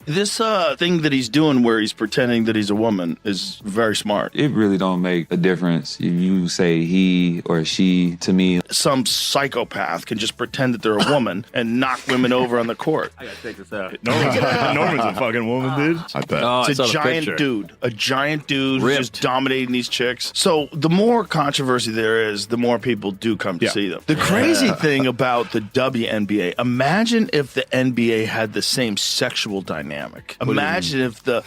This thing that he's doing where he's pretending that he's a woman is very smart. It really don't make a difference if you say he or she to me. Some psychopath can just pretend that they're a woman and knock women over on the court. I gotta take this out. Norman's a fucking woman, dude. I bet. Oh, It's a giant dude. A giant dude who's just dominating these chicks. So the more controversy there is, the more people do come to see them. The crazy thing about the WNBA, imagine if the NBA had the same sexual dynamic. Imagine if the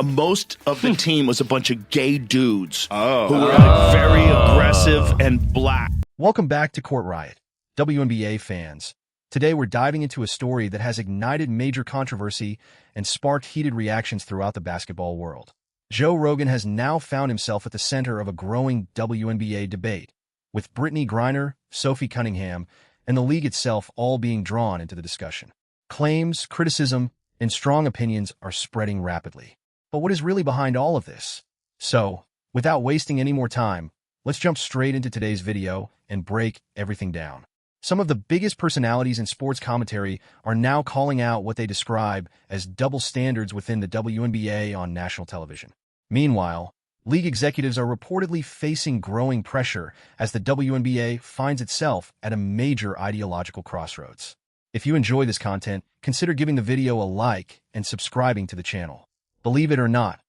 most of the team was a bunch of gay dudes who were like very aggressive and black. Welcome back to Court Riot, WNBA fans. Today we're diving into a story that has ignited major controversy and sparked heated reactions throughout the basketball world. Joe Rogan has now found himself at the center of a growing WNBA debate, with Brittney Griner, Sophie Cunningham, and the league itself all being drawn into the discussion. Claims, criticism, and strong opinions are spreading rapidly. But what is really behind all of this? So, without wasting any more time, let's jump straight into today's video and break everything down. Some of the biggest personalities in sports commentary are now calling out what they describe as double standards within the WNBA on national television. Meanwhile, league executives are reportedly facing growing pressure as the WNBA finds itself at a major ideological crossroads. If you enjoy this content, consider giving the video a like and subscribing to the channel. Believe it or not,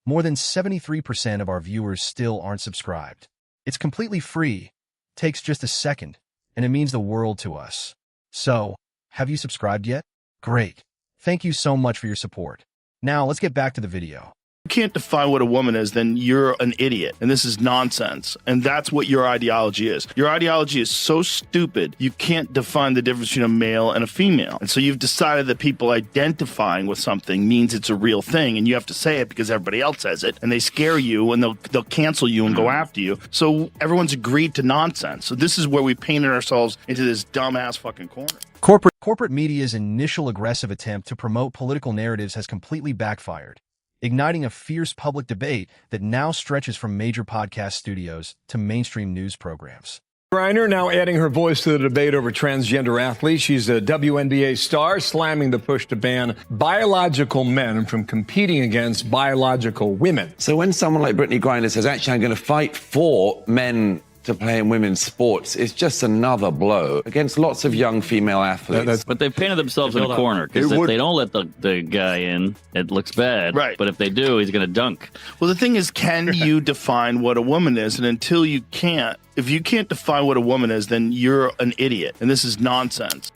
more than 73% of our viewers still aren't subscribed. It's completely free, takes just a second, and it means the world to us. So, have you subscribed yet? Great. Thank you so much for your support. Now, let's get back to the video. You can't define what a woman is, then you're an idiot. And this is nonsense. And that's what your ideology is. Your ideology is so stupid, you can't define the difference between a male and a female. And so you've decided that people identifying with something means it's a real thing, and you have to say it because everybody else says it, and they scare you, and they'll cancel you and go after you. So everyone's agreed to nonsense. So this is where we painted ourselves into this dumbass fucking corner. Corporate media's initial aggressive attempt to promote political narratives has completely backfired, igniting a fierce public debate that now stretches from major podcast studios to mainstream news programs. Griner now adding her voice to the debate over transgender athletes. She's a WNBA star, slamming the push to ban biological men from competing against biological women. So when someone like Brittney Griner says, actually, I'm going to fight for men to play in women's sports, it's just another blow against lots of young female athletes. But they've painted themselves in a corner, because if they don't let the guy in, it looks bad. Right. But if they do, he's going to dunk. Well, the thing is, can you define what a woman is? And until you can't, if you can't define what a woman is, then you're an idiot. And this is nonsense.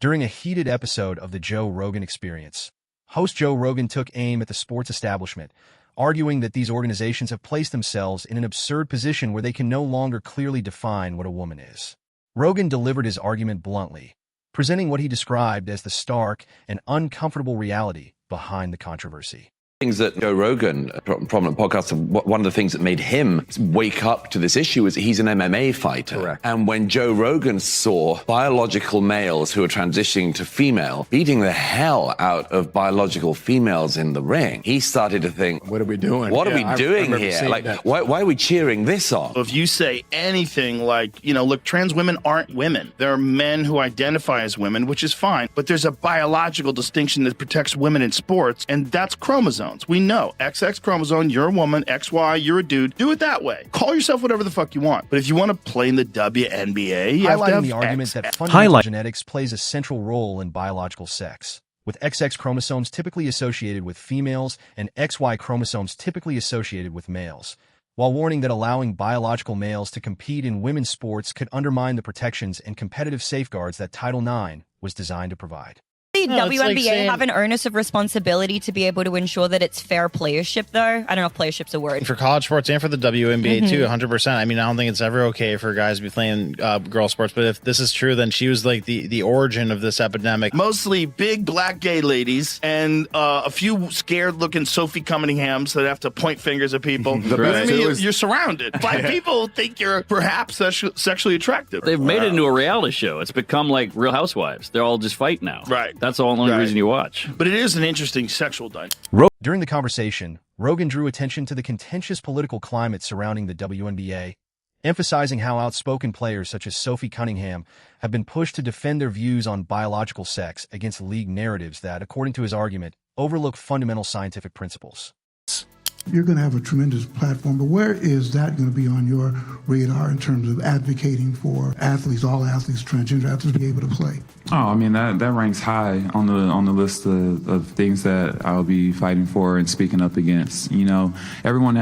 During a heated episode of the Joe Rogan Experience, host Joe Rogan took aim at the sports establishment, arguing that these organizations have placed themselves in an absurd position where they can no longer clearly define what a woman is. Rogan delivered his argument bluntly, presenting what he described as the stark and uncomfortable reality behind the controversy. Things that Joe Rogan, a prominent podcast, one of the things that made him wake up to this issue is he's an MMA fighter. Correct. And when Joe Rogan saw biological males who are transitioning to female beating the hell out of biological females in the ring, he started to think, What are we doing? What are we doing here? Like, why are we cheering this on? If you say anything like, look, trans women aren't women. There are men who identify as women, which is fine. But there's a biological distinction that protects women in sports, and that's chromosomes. We know XX chromosome, you're a woman, XY, you're a dude. Do it that way. Call yourself whatever the fuck you want. But if you want to play in the WNBA, you have to have the argument that fundamental genetics plays a central role in biological sex, with XX chromosomes typically associated with females and XY chromosomes typically associated with males, while warning that allowing biological males to compete in women's sports could undermine the protections and competitive safeguards that Title IX was designed to provide. The WNBA have an onus of responsibility to be able to ensure that it's fair playership, though. I don't know if playership's a word. For college sports and for the WNBA, too, 100%. I mean, I don't think it's ever okay for guys to be playing girl sports, but if this is true, then she was like the origin of this epidemic. Mostly big black gay ladies and a few scared-looking Sophie Cunninghams that have to point fingers at people. You're surrounded by people who think you're perhaps sexually attractive. They've made it into a reality show. It's become like Real Housewives. They're all just fight now. Right. That's the only reason you watch. But it is an interesting sexual dynamic. During the conversation, Rogan drew attention to the contentious political climate surrounding the WNBA, emphasizing how outspoken players such as Sophie Cunningham have been pushed to defend their views on biological sex against league narratives that, according to his argument, overlook fundamental scientific principles. You're going to have a tremendous platform, but where is that going to be on your radar in terms of advocating for athletes, all athletes, transgender athletes to be able to play? Oh, I mean, that ranks high on the list of things that I'll be fighting for and speaking up against. You know, everyone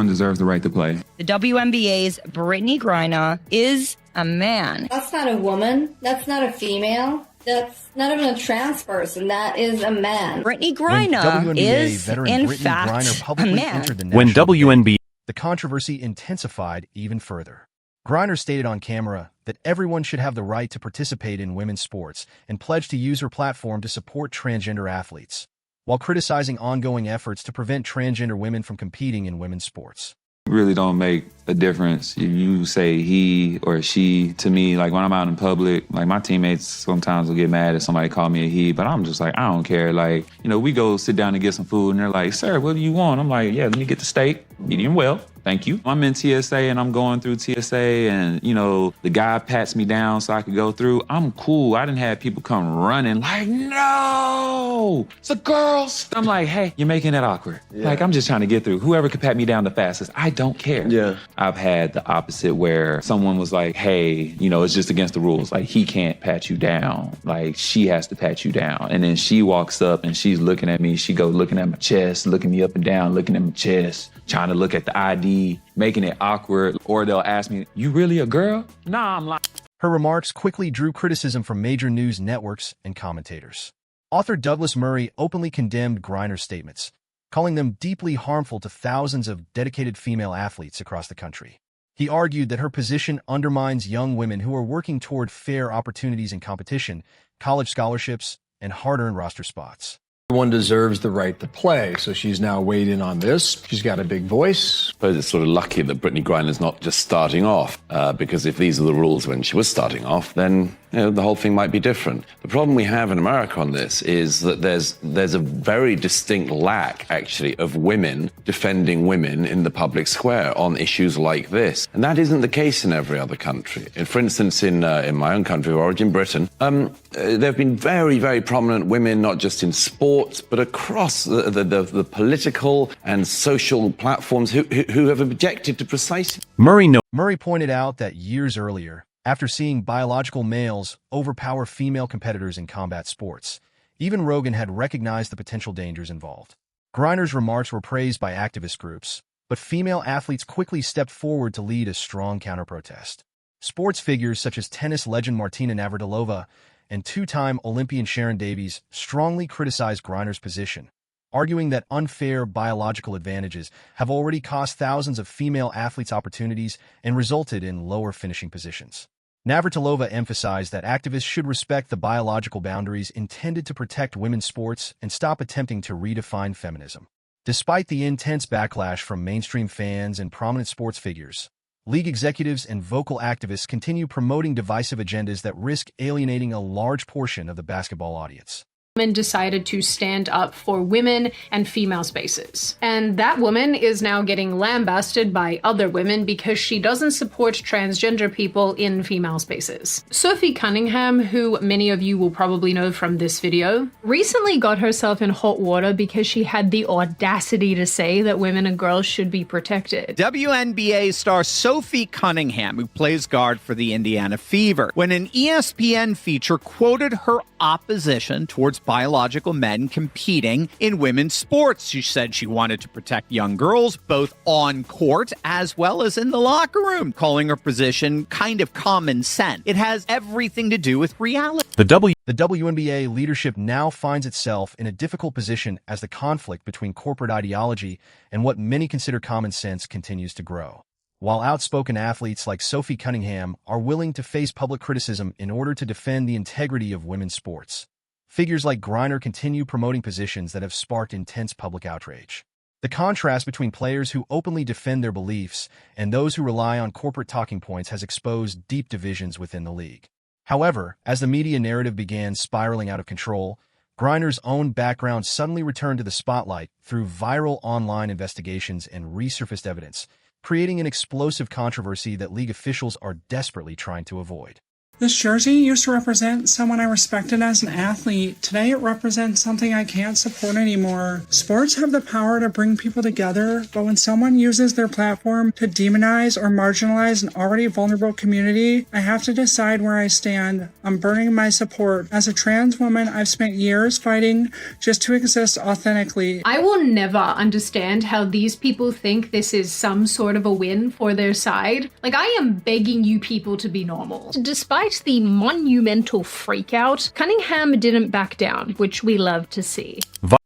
deserves the right to play. The WNBA's Brittney Griner is a man. That's not a woman. That's not a female. That's not even a trans person. That is a man. Brittney Griner is, in fact, a man. The controversy intensified even further. Griner stated on camera that everyone should have the right to participate in women's sports and pledged to use her platform to support transgender athletes, while criticizing ongoing efforts to prevent transgender women from competing in women's sports. Really don't make a difference if you say he or she to me. Like when I'm out in public, like my teammates sometimes will get mad if somebody call me a he, but I'm just like, I don't care. Like, you know, we go sit down and get some food and they're like, sir, what do you want? I'm like, yeah, let me get the steak, medium well. Thank you. I'm in TSA and I'm going through TSA and, you know, the guy pats me down so I could go through. I'm cool. I didn't have people come running like, no, it's a girls. I'm like, hey, you're making it awkward. Yeah. Like, I'm just trying to get through. Whoever could pat me down the fastest, I don't care. Yeah. I've had the opposite where someone was like, hey, you know, it's just against the rules. Like, he can't pat you down. Like, she has to pat you down. And then she walks up and she's looking at me. She goes looking at my chest, looking me up and down, looking at my chest, trying to look at the ID, making it awkward. Or they'll ask me, you really a girl? Nah, I'm like. Her remarks quickly drew criticism from major news networks and commentators. Author Douglas Murray openly condemned Griner's statements, calling them deeply harmful to thousands of dedicated female athletes across the country. He argued that her position undermines young women who are working toward fair opportunities in competition, college scholarships, and hard-earned roster spots. Everyone deserves the right to play, so she's now weighed in on this. She's got a big voice. I suppose it's sort of lucky that Brittney Griner's not just starting off, because if these are the rules when she was starting off, then the whole thing might be different. The problem we have in America on this is that there's a very distinct lack, actually, of women defending women in the public square on issues like this. And that isn't the case in every other country. And for instance, in my own country of origin, Britain, there have been very, very prominent women, not just in sports, but across the political and social platforms who have objected to precisely. Murray pointed out that years earlier, after seeing biological males overpower female competitors in combat sports, even Rogan had recognized the potential dangers involved. Griner's remarks were praised by activist groups, but female athletes quickly stepped forward to lead a strong counterprotest. Sports figures such as tennis legend Martina Navratilova and two-time Olympian Sharon Davies strongly criticized Griner's position, arguing that unfair biological advantages have already cost thousands of female athletes opportunities and resulted in lower finishing positions. Navratilova emphasized that activists should respect the biological boundaries intended to protect women's sports and stop attempting to redefine feminism. Despite the intense backlash from mainstream fans and prominent sports figures, league executives and vocal activists continue promoting divisive agendas that risk alienating a large portion of the basketball audience. Woman decided to stand up for women and female spaces. And that woman is now getting lambasted by other women because she doesn't support transgender people in female spaces. Sophie Cunningham, who many of you will probably know from this video, recently got herself in hot water because she had the audacity to say that women and girls should be protected. WNBA star Sophie Cunningham, who plays guard for the Indiana Fever, when an ESPN feature quoted her opposition towards biological men competing in women's sports. She said she wanted to protect young girls both on court as well as in the locker room, calling her position kind of common sense. It has everything to do with reality. The WNBA leadership now finds itself in a difficult position as the conflict between corporate ideology and what many consider common sense continues to grow. While outspoken athletes like Sophie Cunningham are willing to face public criticism in order to defend the integrity of women's sports, figures like Griner continue promoting positions that have sparked intense public outrage. The contrast between players who openly defend their beliefs and those who rely on corporate talking points has exposed deep divisions within the league. However, as the media narrative began spiraling out of control, Griner's own background suddenly returned to the spotlight through viral online investigations and resurfaced evidence, creating an explosive controversy that league officials are desperately trying to avoid. This jersey used to represent someone I respected as an athlete. Today it represents something I can't support anymore. Sports have the power to bring people together, but when someone uses their platform to demonize or marginalize an already vulnerable community, I have to decide where I stand. I'm burning my support. As a trans woman, I've spent years fighting just to exist authentically. I will never understand how these people think this is some sort of a win for their side. Like, I am begging you people to be normal. Despite the monumental freakout, Cunningham didn't back down, which we love to see.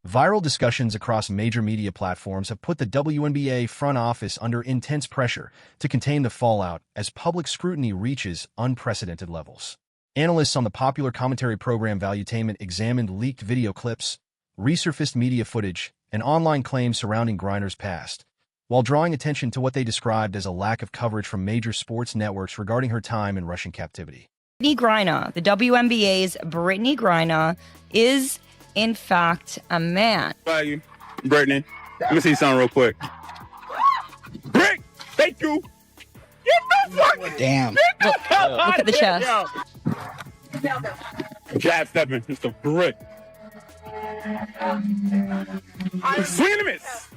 Viral discussions across major media platforms have put the WNBA front office under intense pressure to contain the fallout as public scrutiny reaches unprecedented levels. Analysts on the popular commentary program Valuetainment examined leaked video clips, resurfaced media footage, and online claims surrounding Griner's past, while drawing attention to what they described as a lack of coverage from major sports networks regarding her time in Russian captivity. Brittney Griner, the WNBA's Brittney Griner, is in fact a man. Value, Brittney. Let me see something real quick. Brick, thank you. Damn. Look at the chest. Jab stepping, just a brick. Swing and a miss.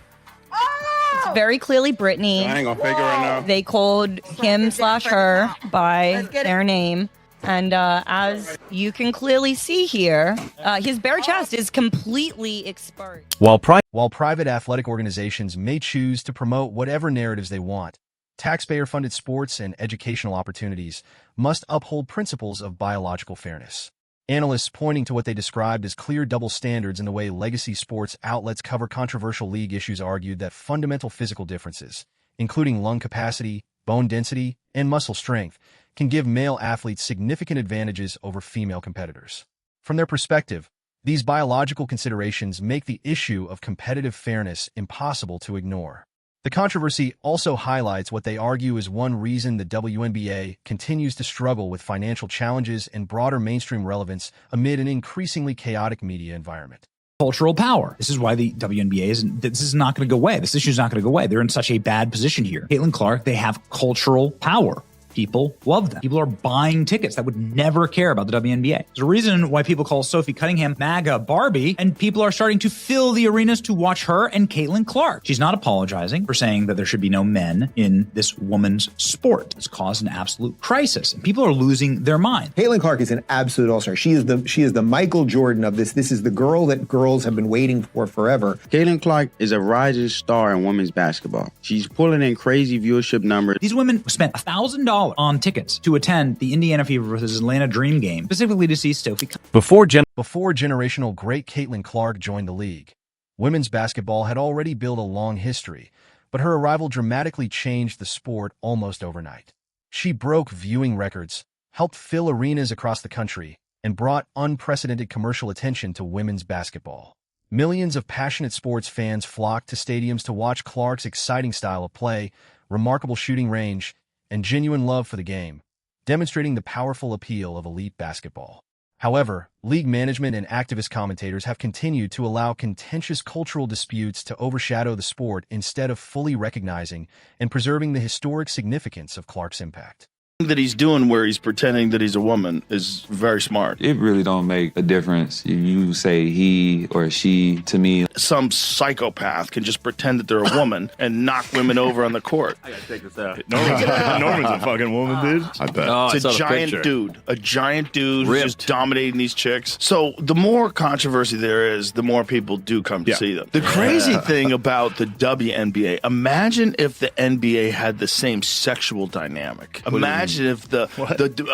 It's very clearly Brittney. I ain't gonna fake it right now. They called him/her by their name. And as you can clearly see here, his bare chest is completely exposed. While private athletic organizations may choose to promote whatever narratives they want, taxpayer-funded sports and educational opportunities must uphold principles of biological fairness. Analysts pointing to what they described as clear double standards in the way legacy sports outlets cover controversial league issues argued that fundamental physical differences, including lung capacity, bone density, and muscle strength, can give male athletes significant advantages over female competitors. From their perspective, these biological considerations make the issue of competitive fairness impossible to ignore. The controversy also highlights what they argue is one reason the WNBA continues to struggle with financial challenges and broader mainstream relevance amid an increasingly chaotic media environment. Cultural power. This is why the WNBA this is not going to go away. This issue is not going to go away. They're in such a bad position here. Caitlin Clark, they have cultural power. People love them. People are buying tickets that would never care about the WNBA. There's a reason why people call Sophie Cunningham MAGA Barbie, and people are starting to fill the arenas to watch her and Caitlin Clark. She's not apologizing for saying that there should be no men in this woman's sport. It's caused an absolute crisis, and people are losing their mind. Caitlin Clark is an absolute all-star. She is the Michael Jordan of this. This is the girl that girls have been waiting for forever. Caitlin Clark is a rising star in women's basketball. She's pulling in crazy viewership numbers. These women spent $1,000 on tickets to attend the Indiana Fever versus Atlanta Dream game, specifically to see Sophie. Before generational great Caitlin Clark joined the league, women's basketball had already built a long history, but her arrival dramatically changed the sport almost overnight. She broke viewing records, helped fill arenas across the country, and brought unprecedented commercial attention to women's basketball. Millions of passionate sports fans flocked to stadiums to watch Clark's exciting style of play, remarkable shooting range, and genuine love for the game, demonstrating the powerful appeal of elite basketball. However, league management and activist commentators have continued to allow contentious cultural disputes to overshadow the sport instead of fully recognizing and preserving the historic significance of Clark's impact. That he's doing where he's pretending that he's a woman is very smart. It really don't make a difference if you say he or she to me. Some psychopath can just pretend that they're a woman and knock women over on the court. I gotta take this out. Norman's a fucking woman, dude. I bet. Oh, It's a giant dude. A giant dude who's just dominating these chicks. So the more controversy there is, the more people do come to see them. The crazy thing about the WNBA, imagine if the NBA had the same sexual dynamic. Imagine if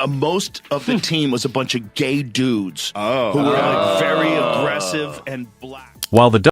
most of the team was a bunch of gay dudes who were like very aggressive and black. While the